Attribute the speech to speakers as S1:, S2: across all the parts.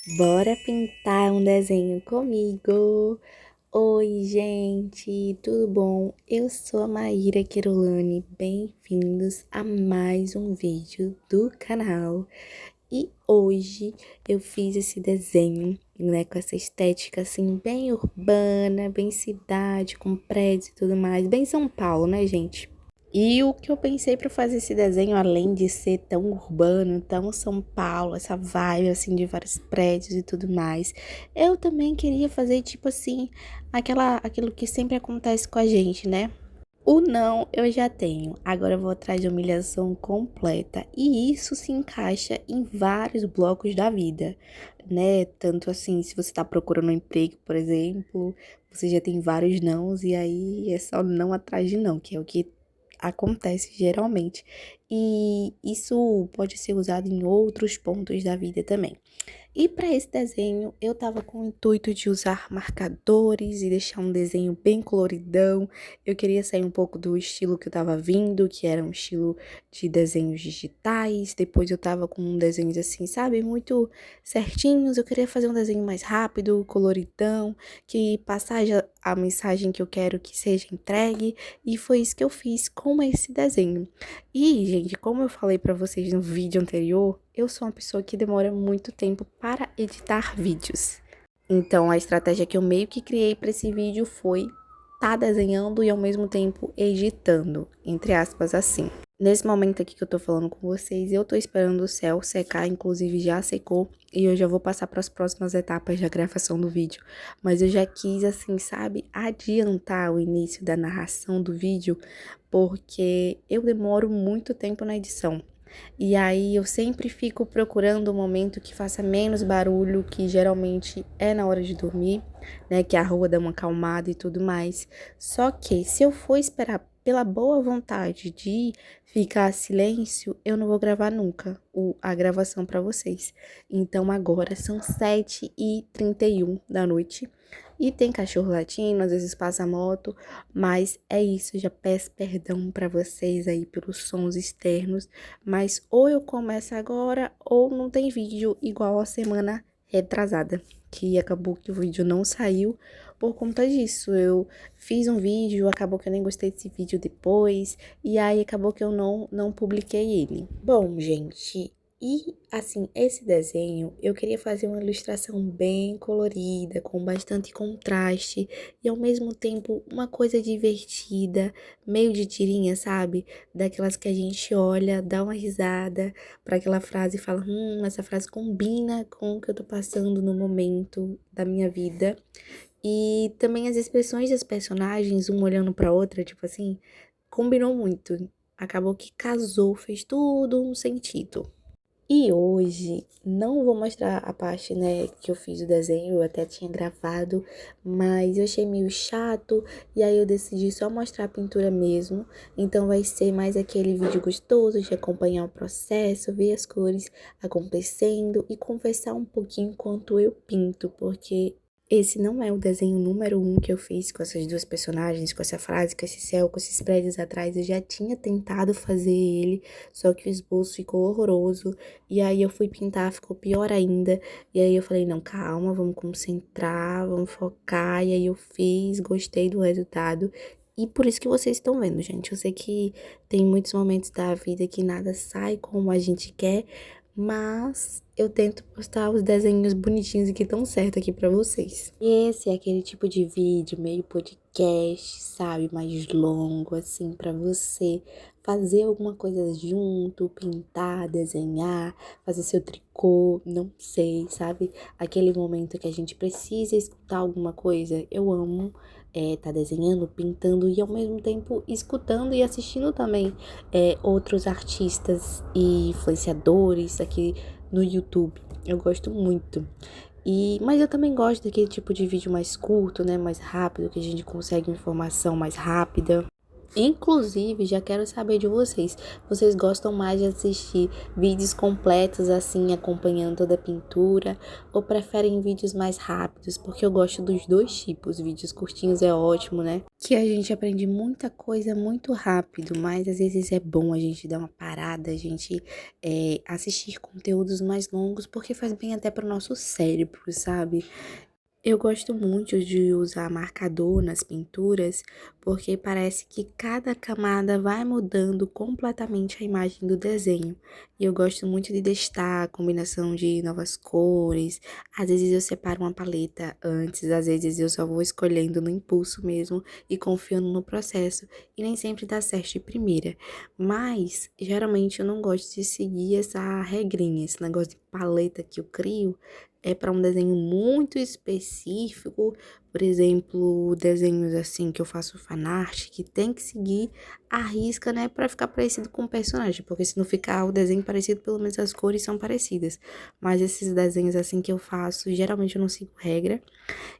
S1: Bora pintar um desenho comigo? Oi, gente, tudo bom? Eu sou a Maíra Querolani, bem-vindos a mais um vídeo do canal. E hoje eu fiz esse desenho, né, com essa estética assim, bem urbana, bem cidade, com prédios e tudo mais, bem São Paulo, né, gente? E o que eu pensei para fazer esse desenho, além de ser tão urbano, tão São Paulo, essa vibe assim de vários prédios e tudo mais, eu também queria fazer tipo assim, aquilo que sempre acontece com a gente, né? O não eu já tenho, agora eu vou atrás de humilhação completa. E isso se encaixa em vários blocos da vida, né? Tanto assim, se você tá procurando um emprego, por exemplo, você já tem vários nãos, e aí é só não atrás de não, que é o que acontece geralmente. E isso pode ser usado em outros pontos da vida também. E para esse desenho, eu tava com o intuito de usar marcadores e deixar um desenho bem coloridão. Eu queria sair um pouco do estilo que eu tava vindo, que era um estilo de desenhos digitais. Depois eu tava com desenhos assim, sabe, muito certinhos. Eu queria fazer um desenho mais rápido, coloridão, que passasse a mensagem que eu quero que seja entregue. E foi isso que eu fiz com esse desenho. E, gente, como eu falei pra vocês no vídeo anterior, eu sou uma pessoa que demora muito tempo para editar vídeos. Então, a estratégia que eu meio que criei para esse vídeo foi tá desenhando e ao mesmo tempo editando, entre aspas, assim. Nesse momento aqui que eu tô falando com vocês, eu tô esperando o céu secar, inclusive já secou, e eu já vou passar para as próximas etapas da gravação do vídeo. Mas eu já quis, assim, sabe, adiantar o início da narração do vídeo, porque eu demoro muito tempo na edição. E aí eu sempre fico procurando um momento que faça menos barulho, que geralmente é na hora de dormir, né? Que a rua dá uma acalmada e tudo mais. Só que se eu for esperar pela boa vontade de ficar silêncio, eu não vou gravar nunca a gravação para vocês. Então agora são 7h31 da noite. E tem cachorro latindo, às vezes passa moto, mas é isso, já peço perdão para vocês aí pelos sons externos, mas ou eu começo agora ou não tem vídeo igual a semana retrasada, que acabou que o vídeo não saiu por conta disso. Eu fiz um vídeo, acabou que eu nem gostei desse vídeo depois, e aí acabou que eu não publiquei ele. Bom, gente, e assim, esse desenho eu queria fazer uma ilustração bem colorida, com bastante contraste e ao mesmo tempo uma coisa divertida, meio de tirinha, sabe? Daquelas que a gente olha, dá uma risada para aquela frase e fala: essa frase combina com o que eu tô passando no momento da minha vida. E também as expressões das personagens, uma olhando pra outra, tipo assim, combinou muito. Acabou que casou, fez tudo um sentido. E hoje não vou mostrar a parte, né, que eu fiz o desenho, eu até tinha gravado, mas eu achei meio chato e aí eu decidi só mostrar a pintura mesmo. Então vai ser mais aquele vídeo gostoso de acompanhar o processo, ver as cores acontecendo e conversar um pouquinho enquanto eu pinto, porque esse não é o desenho número 1 que eu fiz com essas duas personagens, com essa frase, com esse céu, com esses prédios atrás. Eu já tinha tentado fazer ele, só que o esboço ficou horroroso. E aí eu fui pintar, ficou pior ainda. E aí eu falei, não, calma, vamos concentrar, vamos focar. E aí eu fiz, gostei do resultado. E por isso que vocês estão vendo, gente. Eu sei que tem muitos momentos da vida que nada sai como a gente quer, mas eu tento postar os desenhos bonitinhos e que estão certo aqui pra vocês. E esse é aquele tipo de vídeo meio podcast, sabe? Mais longo, assim, pra você fazer alguma coisa junto, pintar, desenhar, fazer seu tricô, não sei, sabe? Aquele momento que a gente precisa escutar alguma coisa. Eu amo tá desenhando, pintando e ao mesmo tempo escutando e assistindo também outros artistas e influenciadores aqui no YouTube. Eu gosto muito. Mas eu também gosto daquele tipo de vídeo mais curto, né? Mais rápido, que a gente consegue informação mais rápida. Inclusive, já quero saber de vocês. Vocês gostam mais de assistir vídeos completos, assim, acompanhando toda a pintura, ou preferem vídeos mais rápidos? Porque eu gosto dos dois tipos. Vídeos curtinhos é ótimo, né? Que a gente aprende muita coisa muito rápido, mas às vezes é bom a gente dar uma parada, a gente assistir conteúdos mais longos, porque faz bem até para o nosso cérebro, sabe? Eu gosto muito de usar marcador nas pinturas, porque parece que cada camada vai mudando completamente a imagem do desenho. E eu gosto muito de testar a combinação de novas cores. Às vezes eu separo uma paleta antes, às vezes eu só vou escolhendo no impulso mesmo e confiando no processo. E nem sempre dá certo de primeira. Mas, geralmente eu não gosto de seguir essa regrinha, esse negócio de paleta que eu crio é para um desenho muito específico, por exemplo, desenhos assim que eu faço fanart, que tem que seguir a risca, né, para ficar parecido com o personagem, porque se não ficar o desenho parecido, pelo menos as cores são parecidas. Mas esses desenhos assim que eu faço, geralmente eu não sigo regra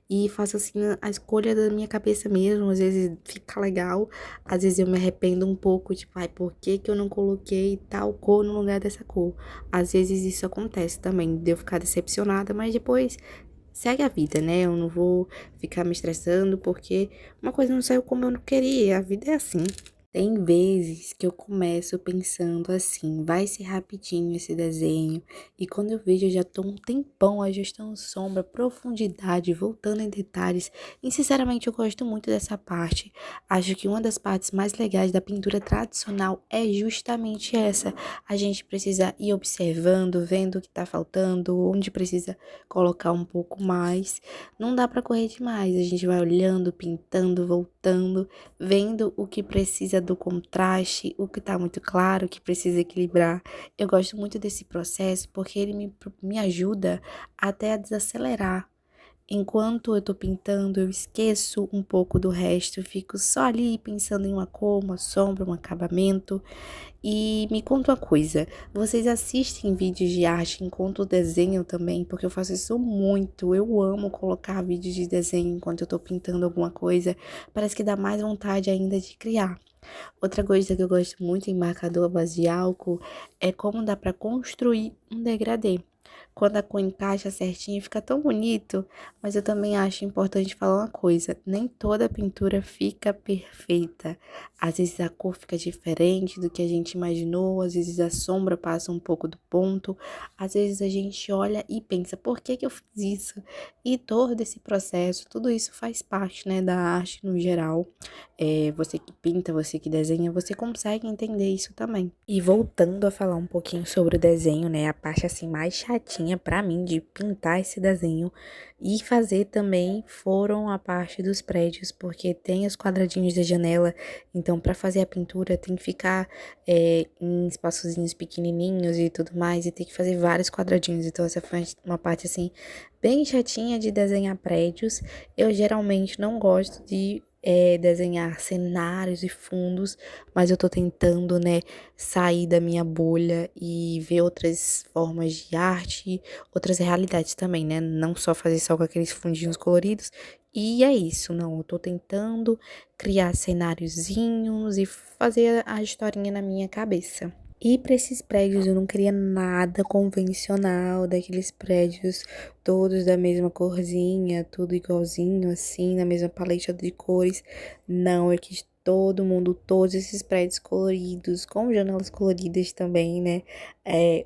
S1: e faço assim a escolha da minha cabeça mesmo, às vezes fica legal, às vezes eu me arrependo um pouco, tipo, ai, por que que eu não coloquei tal cor no lugar dessa cor? Às vezes isso acontece também, de eu ficar decepcionada, mas depois segue a vida, né? Eu não vou ficar me estressando porque uma coisa não saiu como eu não queria, a vida é assim. Tem vezes que eu começo pensando assim, vai ser rapidinho esse desenho, e quando eu vejo eu já tô um tempão ajustando sombra, profundidade, voltando em detalhes, e sinceramente eu gosto muito dessa parte. Acho que uma das partes mais legais da pintura tradicional é justamente essa. A gente precisa ir observando, vendo o que tá faltando, onde precisa colocar um pouco mais. Não dá pra correr demais, a gente vai olhando, pintando, voltando, vendo o que precisa do contraste, o que tá muito claro, o que precisa equilibrar. Eu gosto muito desse processo porque ele me ajuda até a desacelerar. Enquanto eu tô pintando, eu esqueço um pouco do resto, eu fico só ali pensando em uma cor, uma sombra, um acabamento. E me conta uma coisa, vocês assistem vídeos de arte enquanto desenham também? Porque eu faço isso muito, eu amo colocar vídeos de desenho enquanto eu tô pintando alguma coisa, parece que dá mais vontade ainda de criar. Outra coisa que eu gosto muito em marcador à base de álcool é como dá pra construir um degradê. Quando a cor encaixa certinho, fica tão bonito, mas eu também acho importante falar uma coisa: nem toda pintura fica perfeita. Às vezes a cor fica diferente do que a gente imaginou, às vezes a sombra passa um pouco do ponto, às vezes a gente olha e pensa, por que que eu fiz isso? E todo esse processo, tudo isso faz parte, né, da arte no geral. Você que pinta, você que desenha, você consegue entender isso também. E voltando a falar um pouquinho sobre o desenho, né, a parte assim mais chatinha pra mim de pintar esse desenho e fazer também foram a parte dos prédios, porque tem os quadradinhos da janela, então pra fazer a pintura tem que ficar em espaçozinhos pequenininhos e tudo mais, e tem que fazer vários quadradinhos, então essa foi uma parte assim bem chatinha de desenhar prédios. Eu geralmente não gosto de desenhar cenários e fundos, mas eu tô tentando, né, sair da minha bolha e ver outras formas de arte, outras realidades também, né, não só fazer só com aqueles fundinhos coloridos. E é isso, não, eu tô tentando criar cenáriozinhos e fazer a historinha na minha cabeça. E para esses prédios eu não queria nada convencional, daqueles prédios todos da mesma corzinha, tudo igualzinho assim, na mesma paleta de cores. Não, eu quis todo mundo, todos esses prédios coloridos, com janelas coloridas também, né?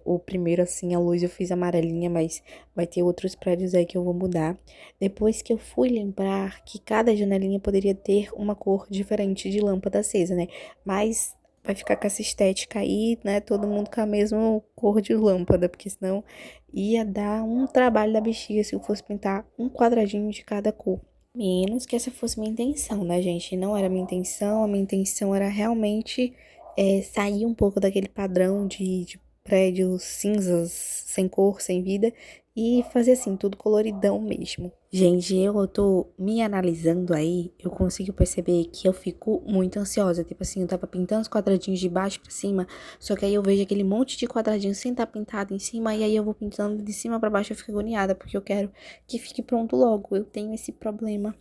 S1: O primeiro assim, a luz eu fiz amarelinha, mas vai ter outros prédios aí que eu vou mudar. Depois que eu fui lembrar que cada janelinha poderia ter uma cor diferente de lâmpada acesa, né? Mas vai ficar com essa estética aí, né? Todo mundo com a mesma cor de lâmpada, porque senão ia dar um trabalho da bexiga se eu fosse pintar um quadradinho de cada cor. Menos que essa fosse minha intenção, né, gente? Não era minha intenção, a minha intenção era realmente sair um pouco daquele padrão de prédios cinzas, sem cor, sem vida, e fazer assim, tudo coloridão mesmo. Gente, eu tô me analisando aí, eu consigo perceber que eu fico muito ansiosa. Tipo assim, eu tava pintando os quadradinhos de baixo pra cima, só que aí eu vejo aquele monte de quadradinho sem estar pintado em cima, e aí eu vou pintando de cima pra baixo, eu fico agoniada, porque eu quero que fique pronto logo. Eu tenho esse problema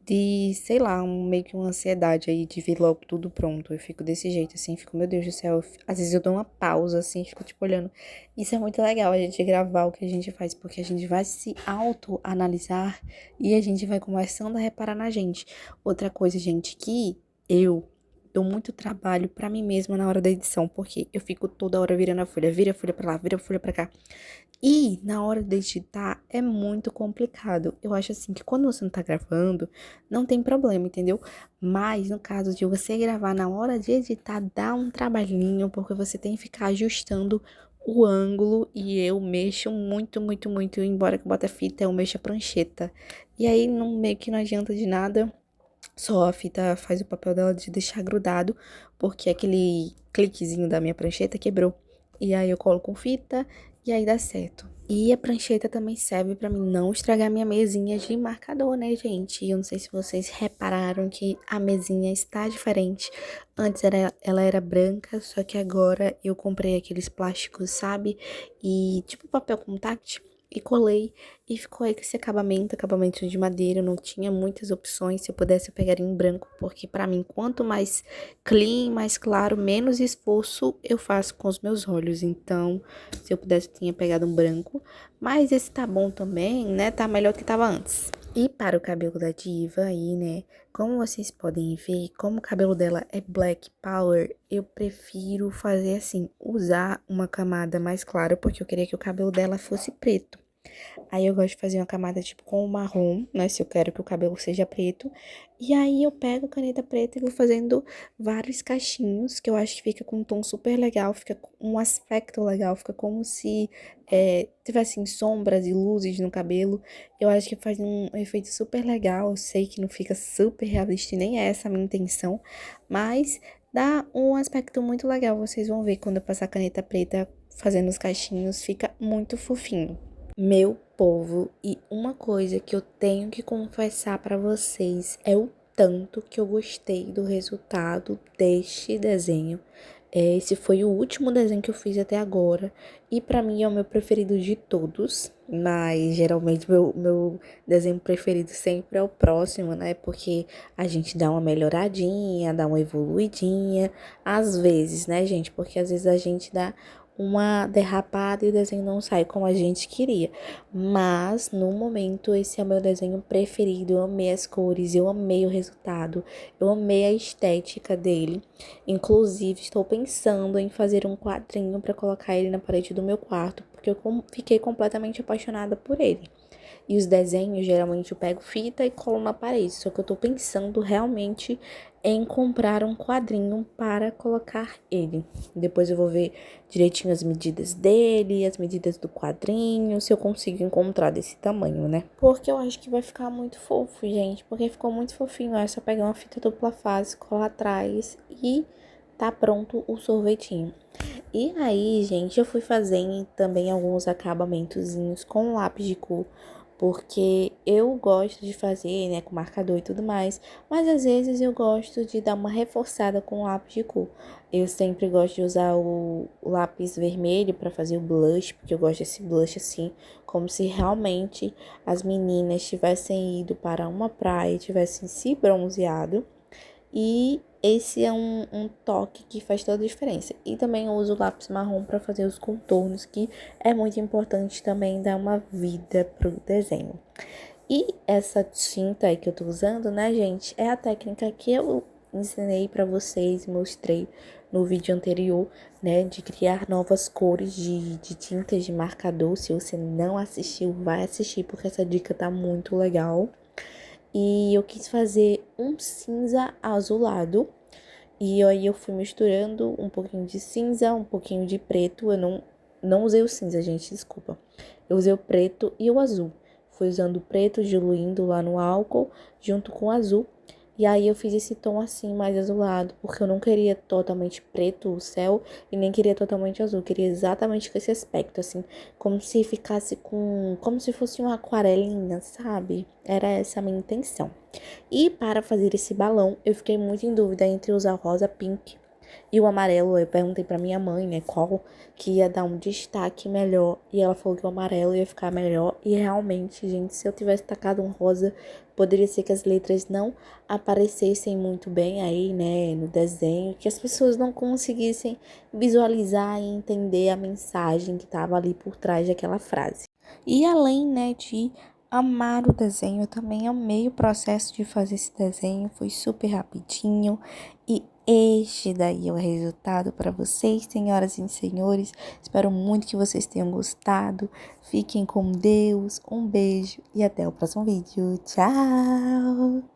S1: de, sei lá, meio que uma ansiedade aí de ver logo tudo pronto. Eu fico desse jeito, assim, fico, meu Deus do céu. Às vezes eu dou uma pausa, assim, fico, tipo, olhando. Isso é muito legal, a gente gravar o que a gente faz, porque a gente vai se autoanalisar e a gente vai começando a reparar na gente. Outra coisa, gente, que eu dou muito trabalho pra mim mesma na hora da edição, porque eu fico toda hora virando a folha, vira a folha pra lá, vira a folha pra cá. E na hora de editar é muito complicado. Eu acho assim que quando você não tá gravando, não tem problema, entendeu? Mas no caso de você gravar na hora de editar, dá um trabalhinho, porque você tem que ficar ajustando o ângulo e eu mexo muito, muito, muito. Embora que eu bota fita, eu mexo a prancheta. E aí não, meio que não adianta de nada. Só a fita faz o papel dela de deixar grudado, porque aquele cliquezinho da minha prancheta quebrou. E aí eu coloco fita e aí dá certo. E a prancheta também serve pra mim não estragar minha mesinha de marcador, né, gente? E eu não sei se vocês repararam que a mesinha está diferente. Antes ela era branca, só que agora eu comprei aqueles plásticos, sabe? E tipo papel contact. E colei e ficou aí com esse acabamento de madeira. Eu não tinha muitas opções. Se eu pudesse, eu pegaria em branco, porque pra mim, quanto mais clean, mais claro, menos esforço eu faço com os meus olhos. Então, se eu pudesse, eu tinha pegado um branco. Mas esse tá bom também, né? Tá melhor do que tava antes. E para o cabelo da diva aí, né? Como vocês podem ver, como o cabelo dela é Black Power, eu prefiro fazer assim, usar uma camada mais clara, porque eu queria que o cabelo dela fosse preto. Aí eu gosto de fazer uma camada tipo com o marrom, né? Se eu quero que o cabelo seja preto. E aí eu pego a caneta preta e vou fazendo vários cachinhos, que eu acho que fica com um tom super legal, fica com um aspecto legal, fica como se tivessem sombras e luzes no cabelo. Eu acho que faz um efeito super legal. Eu sei que não fica super realista e nem é essa a minha intenção, mas dá um aspecto muito legal. Vocês vão ver quando eu passar a caneta preta fazendo os cachinhos, fica muito fofinho. Meu povo, e uma coisa que eu tenho que confessar pra vocês é o tanto que eu gostei do resultado deste desenho. Esse foi o último desenho que eu fiz até agora e pra mim é o meu preferido de todos, mas geralmente meu desenho preferido sempre é o próximo, né? Porque a gente dá uma melhoradinha, dá uma evoluidinha, às vezes, né, gente? Porque às vezes a gente dá uma derrapada e o desenho não sai como a gente queria. Mas, no momento, esse é o meu desenho preferido. Eu amei as cores, eu amei o resultado, eu amei a estética dele. Inclusive, estou pensando em fazer um quadrinho para colocar ele na parede do meu quarto, porque eu fiquei completamente apaixonada por ele. E os desenhos, geralmente, eu pego fita e colo na parede. Só que eu tô pensando realmente em comprar um quadrinho para colocar ele. Depois eu vou ver direitinho as medidas dele, as medidas do quadrinho, se eu consigo encontrar desse tamanho, né? Porque eu acho que vai ficar muito fofo, gente. Porque ficou muito fofinho. É só pegar uma fita dupla face, colar atrás e tá pronto o sorvetinho. E aí, gente, eu fui fazendo também alguns acabamentozinhos com lápis de cor, porque eu gosto de fazer, né, com marcador e tudo mais, mas às vezes eu gosto de dar uma reforçada com lápis de cor. Eu sempre gosto de usar o lápis vermelho para fazer o blush, porque eu gosto desse blush assim, como se realmente as meninas tivessem ido para uma praia e tivessem se bronzeado. E esse é um toque que faz toda a diferença. E também eu uso o lápis marrom para fazer os contornos, que é muito importante também dar uma vida pro desenho. E essa tinta aí que eu tô usando, né, gente, é a técnica que eu ensinei para vocês, mostrei no vídeo anterior, né, de criar novas cores de tintas de marcador. Se você não assistiu, vai assistir, porque essa dica tá muito legal. E eu quis fazer um cinza azulado. E aí eu fui misturando um pouquinho de cinza, um pouquinho de preto. Eu não usei o cinza, gente, desculpa. Eu usei o preto e o azul. Fui usando o preto, diluindo lá no álcool, junto com o azul. E aí eu fiz esse tom assim, mais azulado, porque eu não queria totalmente preto o céu e nem queria totalmente azul. Eu queria exatamente com esse aspecto, assim, como se ficasse como se fosse uma aquarelinha, sabe? Era essa a minha intenção. E para fazer esse balão, eu fiquei muito em dúvida entre usar rosa pink E o amarelo, eu perguntei pra minha mãe, né, qual que ia dar um destaque melhor. E ela falou que o amarelo ia ficar melhor. E realmente, gente, se eu tivesse tacado um rosa, poderia ser que as letras não aparecessem muito bem aí, né, no desenho. Que as pessoas não conseguissem visualizar e entender a mensagem que estava ali por trás daquela frase. E além, né, de amar o desenho, eu também amei o processo de fazer esse desenho, foi super rapidinho. E este daí é o resultado para vocês, senhoras e senhores. Espero muito que vocês tenham gostado. Fiquem com Deus, um beijo e até o próximo vídeo. Tchau!